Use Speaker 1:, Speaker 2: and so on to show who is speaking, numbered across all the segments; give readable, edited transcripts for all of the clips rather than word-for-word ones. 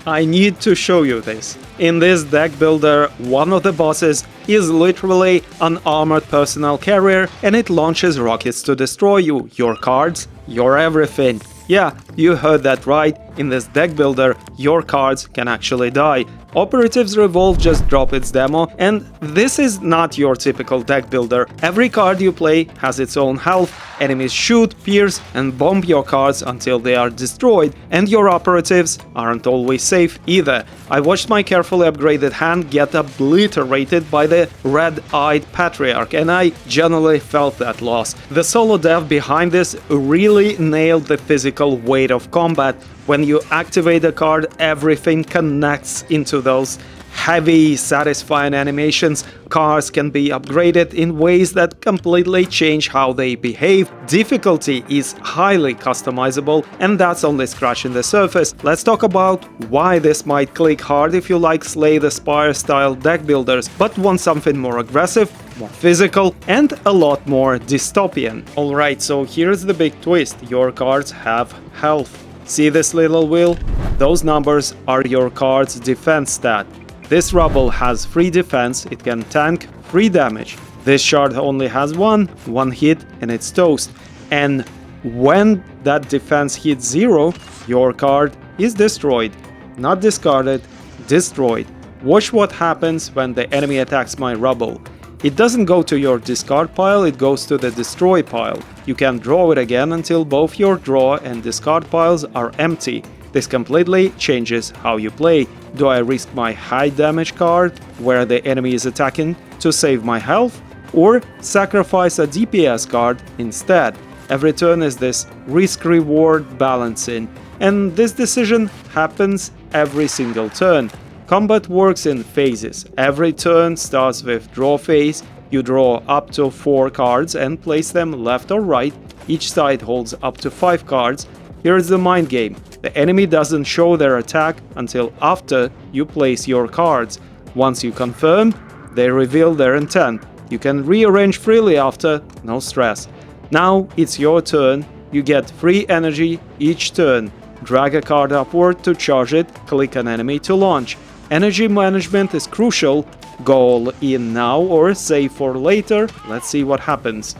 Speaker 1: I need to show you this. In this deck builder, one of the bosses is literally an armored personnel carrier, and it launches rockets to destroy you, your cards, your everything. Yeah, you heard that right. In this deck builder, your cards can actually die. Operatives Revolve just dropped its demo, and this is not your typical deck builder. Every card you play has its own health, enemies shoot, pierce, and bomb your cards until they are destroyed, and your operatives aren't always safe either. I watched my carefully upgraded hand get obliterated by the red-eyed Patriarch, and I genuinely felt that loss. The solo dev behind this really nailed the physical weight of combat. When you activate a card, everything connects into those heavy, satisfying animations. Cards can be upgraded in ways that completely change how they behave. Difficulty is highly customizable, and that's only scratching the surface. Let's talk about why this might click hard if you like Slay the Spire style deck builders, but want something more aggressive, more physical, and a lot more dystopian. Alright, so here's the big twist. Your cards have health. See this little wheel? Those numbers are your card's defense stat. This rubble has 3 defense, it can tank 3 damage. This shard only has one hit, and it's toast. And when that defense hits 0, your card is destroyed. Not discarded, destroyed. Watch what happens when the enemy attacks my rubble. It doesn't go to your discard pile, it goes to the destroy pile. You can draw it again until both your draw and discard piles are empty. This completely changes how you play. Do I risk my high damage card, where the enemy is attacking, to save my health? Or sacrifice a DPS card instead? Every turn is this risk-reward balancing, and this decision happens every single turn. Combat works in phases. Every turn starts with draw phase. You draw up to 4 cards and place them left or right. Each side holds up to 5 cards. Here's the mind game. The enemy doesn't show their attack until after you place your cards. Once you confirm, they reveal their intent. You can rearrange freely after, no stress. Now it's your turn. You get free energy each turn. Drag a card upward to charge it, click an enemy to launch. Energy management is crucial. Go all in now or save for later. Let's see what happens.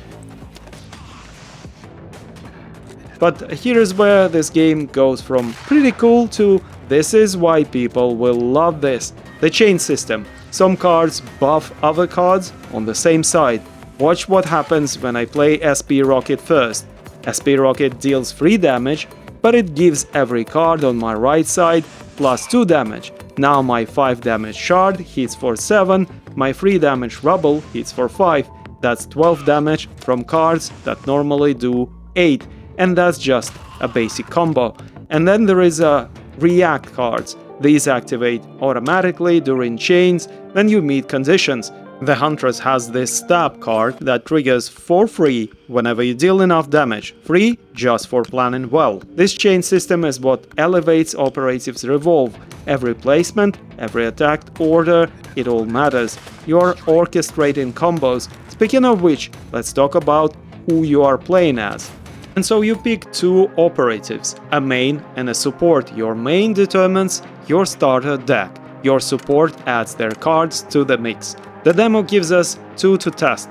Speaker 1: But here's where this game goes from pretty cool to this is why people will love this. The chain system. Some cards buff other cards on the same side. Watch what happens when I play SP Rocket first. SP Rocket deals 3 damage, but it gives every card on my right side plus 2 damage. Now my 5 damage shard hits for 7, my 3 damage rubble hits for 5. That's 12 damage from cards that normally do 8, and that's just a basic combo. And then there is react cards. These activate automatically during chains when you meet conditions. The Huntress has this stab card that triggers for free whenever you deal enough damage, free just for planning well. This chain system is what elevates Operatives Revolve. Every placement, every attack order, it all matters. You are orchestrating combos. Speaking of which, let's talk about who you are playing as. And so you pick 2 operatives, a main and a support. Your main determines your starter deck. Your support adds their cards to the mix. The demo gives us 2 to test,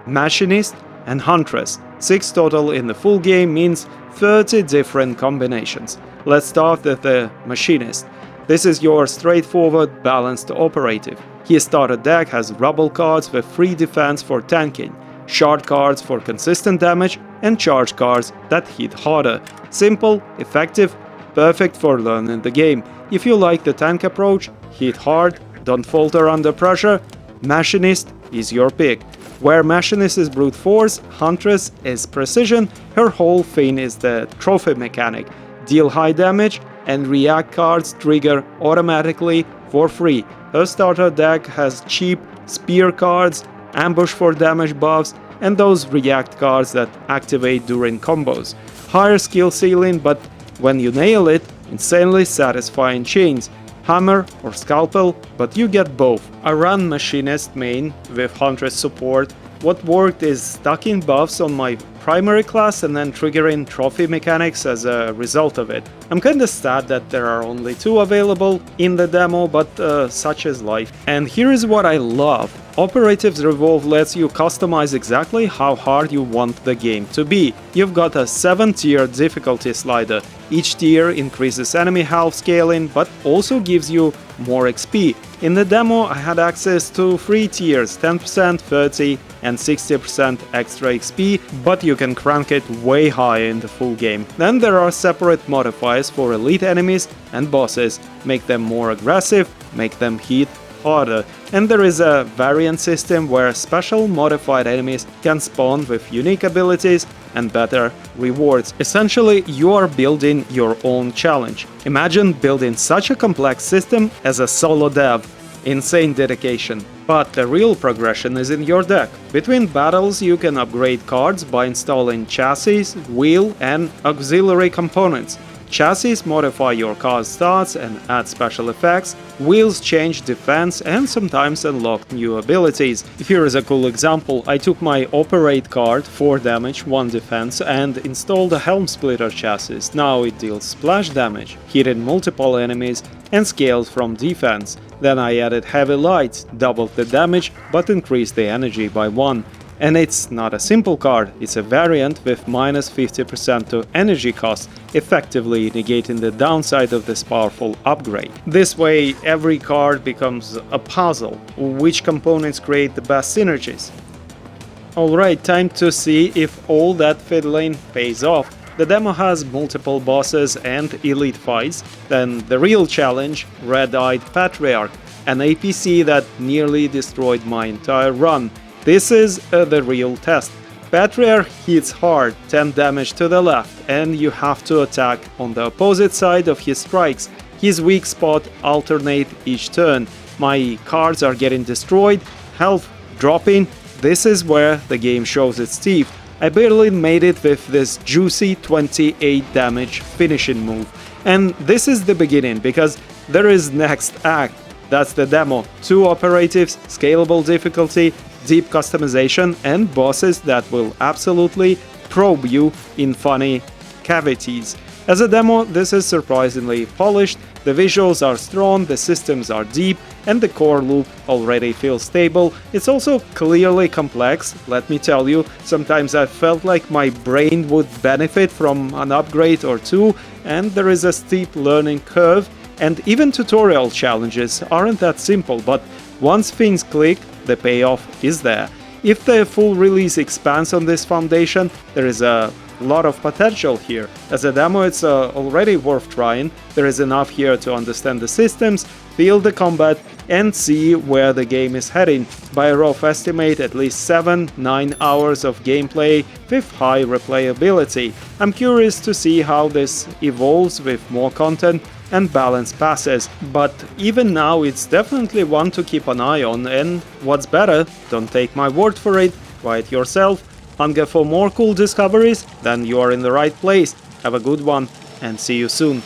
Speaker 1: Machinist and Huntress. 6 total in the full game means 30 different combinations. Let's start with the Machinist. This is your straightforward, balanced operative. His starter deck has rubble cards with free defense for tanking, shard cards for consistent damage, and charge cards that hit harder. Simple, effective, perfect for learning the game. If you like the tank approach, hit hard, don't falter under pressure, Machinist is your pick. Where Machinist is brute force, Huntress is precision. Her whole thing is the trophy mechanic. Deal high damage, and react cards trigger automatically for free. Her starter deck has cheap spear cards, ambush for damage buffs, and those react cards that activate during combos. Higher skill ceiling, but when you nail it, insanely satisfying chains. Hammer or Scalpel, but you get both. I run Machinist main with Huntress support. What worked is stacking buffs on my primary class and then triggering trophy mechanics as a result of it. I'm kinda sad that there are only 2 available in the demo, but such is life. And here is what I love. Operatives Revolve lets you customize exactly how hard you want the game to be. You've got a 7-tier difficulty slider. Each tier increases enemy health scaling, but also gives you more XP. In the demo, I had access to 3 tiers, 10%, 30% and 60% extra XP, but you can crank it way higher in the full game. Then there are separate modifiers for elite enemies and bosses, make them more aggressive, make them hit harder. And there is a variant system where special modified enemies can spawn with unique abilities and better rewards. Essentially, you are building your own challenge. Imagine building such a complex system as a solo dev. Insane dedication. But the real progression is in your deck. Between battles you can upgrade cards by installing chassis, wheel and auxiliary components. Chassis modify your card's stats and add special effects, wheels change defense and sometimes unlock new abilities. Here is a cool example. I took my Operate card, 4 damage, 1 defense, and installed a Helm Splitter chassis. Now it deals splash damage, hitting multiple enemies and scales from defense. Then I added Heavy Light, doubled the damage but increased the energy by 1. And it's not a simple card, it's a variant with minus 50% to energy cost, effectively negating the downside of this powerful upgrade. This way, every card becomes a puzzle. Which components create the best synergies? Alright, time to see if all that fiddling pays off. The demo has multiple bosses and elite fights, then the real challenge, Red-Eyed Patriarch, an APC that nearly destroyed my entire run. This is the real test. Patriarch hits hard, 10 damage to the left, and you have to attack on the opposite side of his strikes. His weak spot alternate each turn. My cards are getting destroyed, health dropping. This is where the game shows its teeth. I barely made it with this juicy 28 damage finishing move. And this is the beginning, because there is next act. That's the demo. 2 operatives, scalable difficulty, deep customization and bosses that will absolutely probe you in funny cavities. As a demo, this is surprisingly polished, the visuals are strong, the systems are deep, and the core loop already feels stable. It's also clearly complex, let me tell you. Sometimes I felt like my brain would benefit from an upgrade or 2, and there is a steep learning curve, and even tutorial challenges aren't that simple, but once things click, the payoff is there. If the full release expands on this foundation, there is a lot of potential here. As a demo, it's already worth trying. There is enough here to understand the systems, feel the combat, and see where the game is heading. By a rough estimate, at least 7-9 hours of gameplay with high replayability. I'm curious to see how this evolves with more content and balanced passes, but even now it's definitely one to keep an eye on, and what's better, don't take my word for it, try it yourself. Hunger for more cool discoveries? Then you are in the right place. Have a good one and see you soon.